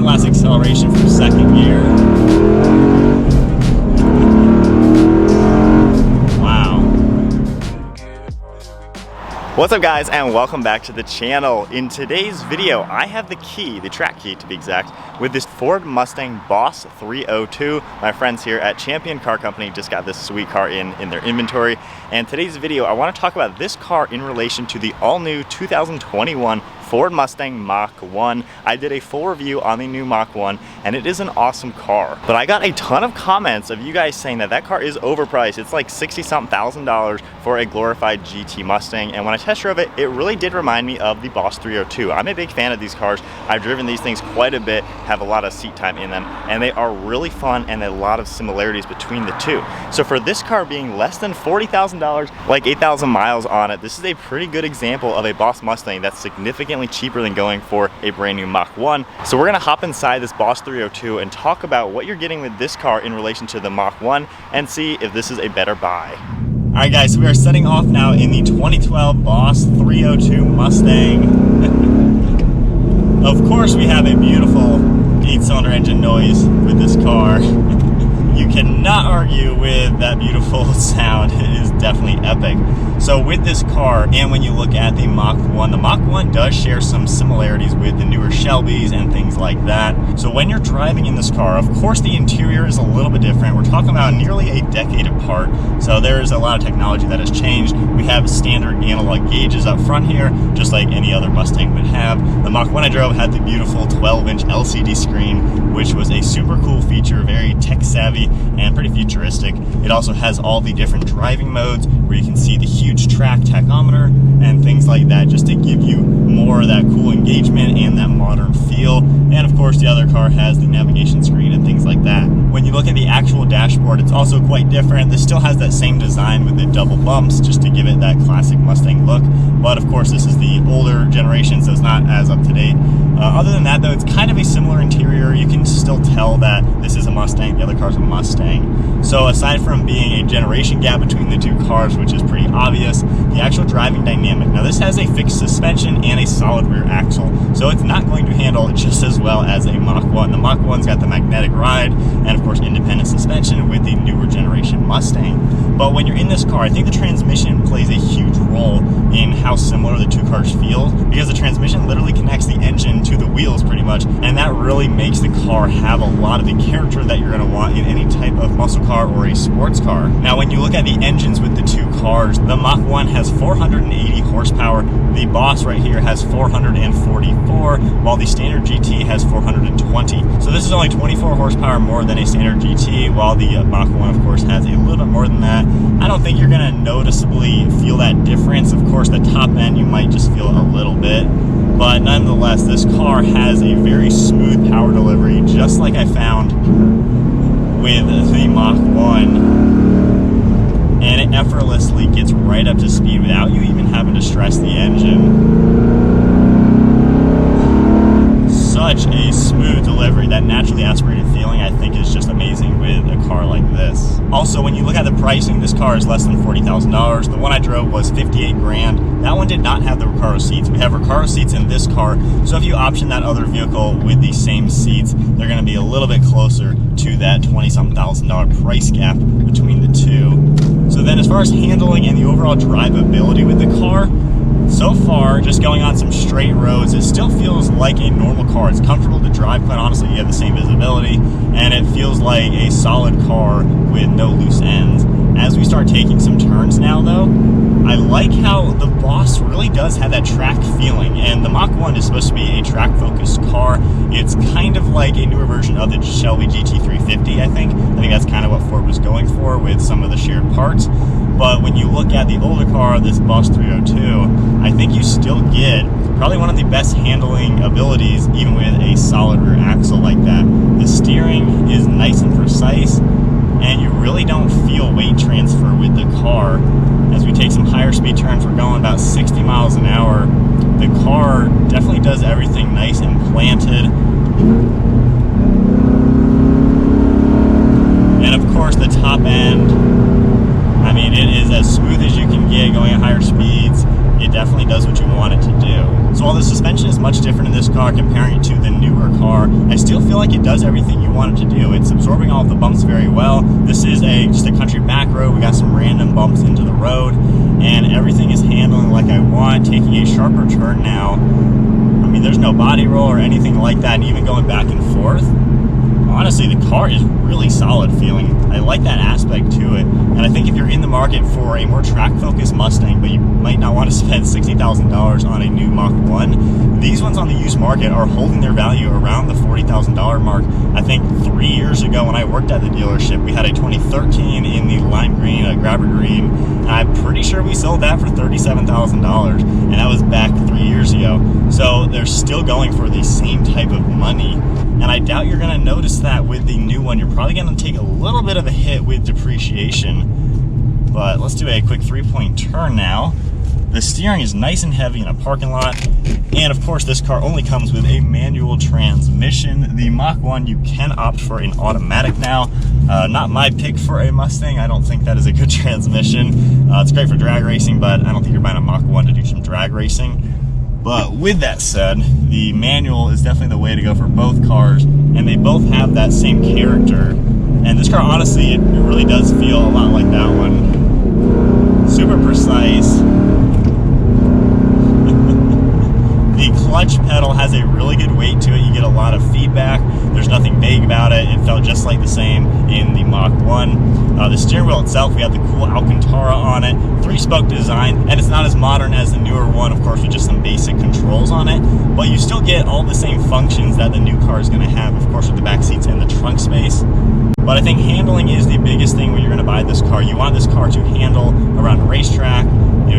last acceleration from second gear. Wow. What's up guys, and welcome back to the channel. In today's video, I have the key, the track key to be exact, with this Ford Mustang Boss 302. My friends here at Champion Car Company just got this sweet car in their inventory. And today's video, I want to talk about this car in relation to the all-new 2021 Ford Mustang Mach-1. I did a full review on the new Mach-1, and it is an awesome car. But I got a ton of comments of you guys saying that that car is overpriced. It's like $60-something thousand for a glorified GT Mustang. And when I test drove it, it really did remind me of the Boss 302. I'm a big fan of these cars. I've driven these things quite a bit, have a lot of seat time in them, and they are really fun and a lot of similarities between the two. So for this car being less than $40,000, like 8,000 miles on it, this is a pretty good example of a Boss Mustang that's significantly cheaper than going for a brand new Mach-1. So we're gonna hop inside this Boss 302 and talk about what you're getting with this car in relation to the Mach-1 and see if this is a better buy. All right guys, so we are setting off now in the 2012 Boss 302 Mustang. Of course we have a beautiful 8-cylinder engine noise with this car. You cannot argue with that beautiful sound. It is definitely epic. So with this car, and when you look at the Mach-1, the Mach-1 does share some similarities with the newer Shelbys and things like that. So when you're driving in this car, of course the interior is a little bit different. We're talking about nearly a decade apart. So there's a lot of technology that has changed. We have standard analog gauges up front here, just like any other Mustang would have. The Mach-1 I drove had the beautiful 12-inch LCD screen, which was a super cool feature, very tech savvy and pretty futuristic. It also has all the different driving modes where you can see the huge track tachometer and things like that, just to give you more of that cool engagement and that modern feel. And of course the other car has the navigation screen and things like that. When you look at the actual dashboard, it's also quite different. This still has that same design with the double bumps just to give it that classic Mustang look. But of course this is the older generation, so it's not as up to date. Other than that though, it's kind of a similar interior. You can still tell that this is a Mustang, the other car's a Mustang. So aside from being a generation gap between the two cars, which is pretty obvious, the actual driving dynamic. Now this has a fixed suspension and a solid rear axle, so it's not going to handle just as well as a Mach-1. The Mach-1's got the magnetic ride and of course independent suspension with the newer generation Mustang. But when you're in this car, I think the transmission plays a huge role in how similar the two cars feel, because the transmission literally connects the engine to the wheels pretty much, and that really makes the car have a lot of the character that you're going to want in any type of muscle car or a sports car. Now when you look at the engines with the two cars, the Mach-1 has 480 horsepower, the Boss right here has 444, while the standard GT has 420. So this is only 24 horsepower more than a standard GT, while the Mach-1 of course has a little bit more than that. I don't think you're going to noticeably feel that difference. Of course the top end you might just feel a little bit, but nonetheless this car has a very smooth power delivery, just like I found with the Mach-1, and it effortlessly gets right up to speed without you even having to stress the engine. Such a smooth delivery. That naturally aspirated feeling I think is just amazing with a car like this. Also when you look at the pricing, this car is less than $40,000. The one I drove was 58 grand. That one did not have the Recaro seats. We have Recaro seats in this car, so if you option that other vehicle with the same seats, they're going to be a little bit closer to that $20-something thousand price gap between the two. So then as far as handling and the overall drivability with the car, so far, just going on some straight roads, it still feels like a normal car. It's comfortable to drive, quite honestly. You have the same visibility, and it feels like a solid car with no loose ends. As we start taking some turns now though, I like how the Boss really does have that track feeling, and the Mach-1 is supposed to be a track-focused car. It's kind of like a newer version of the Shelby GT350, I think. I think that's kind of what Ford was going for with some of the shared parts. But when you look at the older car, this Boss 302, I think you still get probably one of the best handling abilities, even with a solid rear axle like that. The steering is nice and precise, and you really don't feel weight transfer with the car. As we take some higher speed turns, we're going about 60 miles an hour. The car definitely does everything nice and planted. And of course the top end, I mean, it is as smooth as you can get going at higher speeds. It definitely does what you want it to do. So while the suspension is much different in this car comparing it to the newer car, I still feel like it does everything you want it to do. It's absorbing all of the bumps very well. This is just a country back road. We got some random bumps into the road, and everything is handling like I want, taking a sharper turn now. I mean, there's no body roll or anything like that, and even going back and forth. Honestly, the car is really solid feeling. I like that aspect to it, and I think if you're in the market for a more track-focused Mustang, but you might not want to spend $60,000 on a new Mach 1, these ones on the used market are holding their value around the $40,000 mark. I think 3 years ago when I worked at the dealership, we had a 2013 in the lime green, a grabber green, and I'm pretty sure we sold that for $37,000, and that was back 3 years ago. So they're still going for the same type of money, and I doubt you're going to notice that with the new one. You're probably going to take a little bit of a hit with depreciation. But let's do a quick 3-point turn now. The steering is nice and heavy in a parking lot, and of course this car only comes with a manual transmission. The Mach 1, you can opt for an automatic now. Not my pick for a Mustang. I don't think that is a good transmission. It's great for drag racing, but I don't think you're buying a Mach 1 to do some drag racing. But with that said, the manual is definitely the way to go for both cars, and they both have that same character. And this car, honestly, it really does feel a lot like that one. Super precise. The clutch pedal has a really good weight to it. You get a lot of feedback. There's nothing vague about it. It felt just like the same in the Mach 1. The steering wheel itself, we have the cool Alcantara on it, 3-spoke design, and it's not as modern as the newer one, of course, with just some basic controls on it, but you still get all the same functions that the new car is going to have, of course, with the back seats and the trunk space. But I think handling is the biggest thing when you're going to buy this car. You want this car to handle around a racetrack,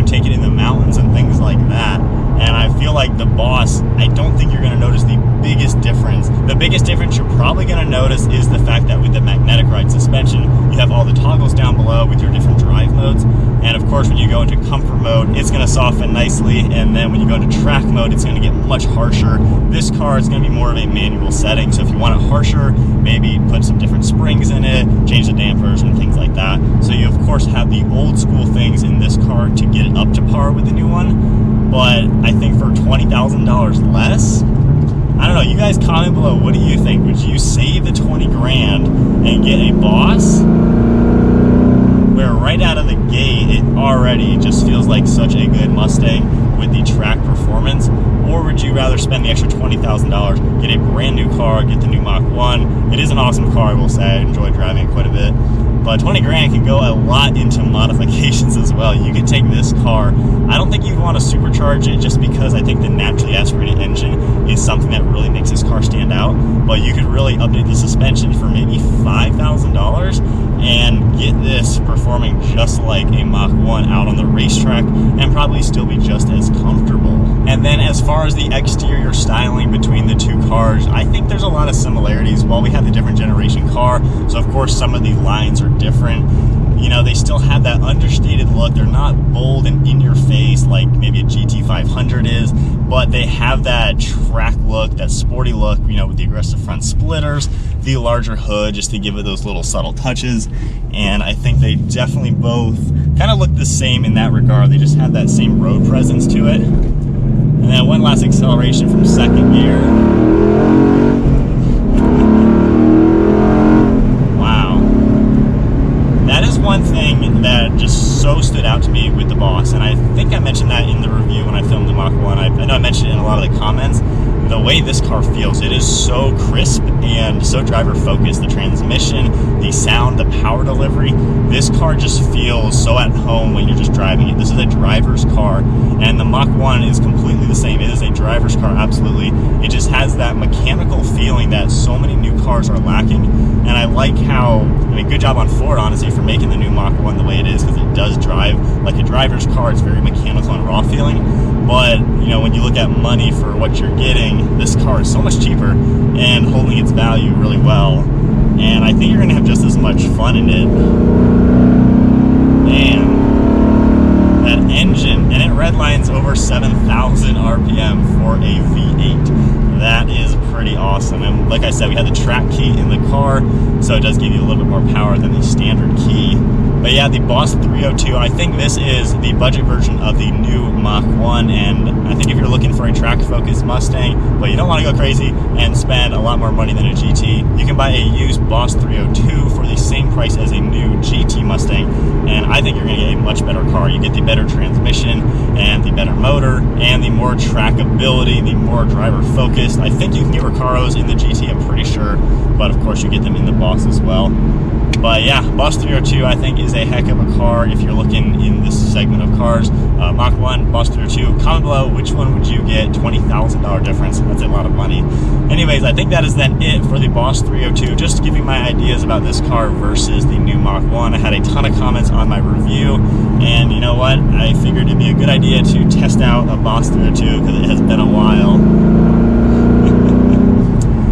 take it in the mountains and things like that. And I feel like the Boss, I don't think you're going to notice the biggest difference. The biggest difference you're probably going to notice is the fact that with the magnetic ride suspension, you have all the toggles down below with your different drive modes. And of course, when you go into comfort mode, it's going to soften nicely. And then when you go into track mode, it's going to get much harsher. This car is going to be more of a manual setting. So if you want it harsher, maybe put some different springs in it, change the dampers and things like that. So you of course have the old school things in this car to get it up to par with the new one. But I think for $20,000 less, I don't know, you guys comment below, what do you think? Would you save the 20 grand and get a Boss where right out of the gate it already just feels like such a good Mustang with the track performance? Or would you rather spend the extra $20,000, get a brand new car, get the new Mach 1? It is an awesome car, I will say. I enjoy driving it quite a bit. But 20 grand can go a lot into modifications as well. You could take this car, I don't think you'd want to supercharge it just because I think the naturally aspirated engine is something that really makes this car stand out. But you could really update the suspension for maybe $5,000 and get this performing just like a Mach 1 out on the racetrack and probably still be just as comfortable. And then as far as the exterior styling between the two cars, I think there's a lot of similarities. While we have the different generation car, so of course some of the lines are different, they still have that understated look. They're not bold and in your face like maybe a GT500 is, but they have that track look, that sporty look, with the aggressive front splitters, the larger hood, just to give it those little subtle touches. And I think they definitely both kind of look the same in that regard. They just have that same road presence to it. And then one last acceleration from second gear. Wow. That is one thing that just so stood out to me with the Boss, and I think I mentioned that in the review when I filmed the Mach 1. I know I mentioned it in a lot of the comments. The way this car feels, it is so crisp and so driver focused. The transmission, the sound, the power delivery, this car just feels so at home when you're just driving it. This is a driver's car, and the Mach 1 is completely the same. It is a driver's car, absolutely. It just has that mechanical feeling that so many new cars are lacking, and I like how, good job on Ford, honestly, for making the new Mach 1 the way it is, because it does drive like a driver's car. It's very mechanical and raw feeling. But, when you look at money for what you're getting, this car is so much cheaper and holding its value really well. And I think you're going to have just as much fun in it. Man, that engine, and it redlines over 7,000 RPM for a V8. That is pretty awesome. And like I said, we had the track key in the car, so it does give you a little bit more power than the standard key. But yeah, the Boss 302, I think this is the budget version of the new Mach 1, and I think if you're looking for a track-focused Mustang, but you don't want to go crazy and spend a lot more money than a GT, you can buy a used Boss 302 for the same price as a new GT Mustang, and I think you're going to get a much better car. You get the better transmission, and the better motor, and the more trackability, the more driver-focused. I think you can get Recaros in the GT, I'm pretty sure, but of course you get them in the Boss as well. But yeah, Boss 302 I think is a heck of a car if you're looking in this segment of cars. Mach 1, Boss 302, comment below which one would you get, $20,000 difference, that's a lot of money. Anyways, I think that is then it for the Boss 302, just giving my ideas about this car versus the new Mach 1. I had a ton of comments on my review, and you know what, I figured it'd be a good idea to test out a Boss 302 because it has been a while.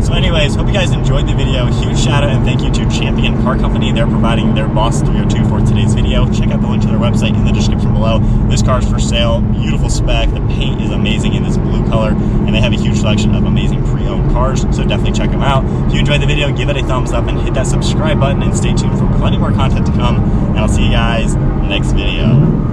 So anyways, hope you guys enjoyed the video. Huge shout out and thank you to Champion Car Company. They're providing their Boss 302 for today's video. Check out the link to their website in the description below. This car is for sale, beautiful spec. The paint is amazing in this blue color, and they have a huge selection of amazing pre-owned cars, so definitely check them out. If you enjoyed the video, give it a thumbs up and hit that subscribe button, and stay tuned for plenty more content to come. And I'll see you guys next video.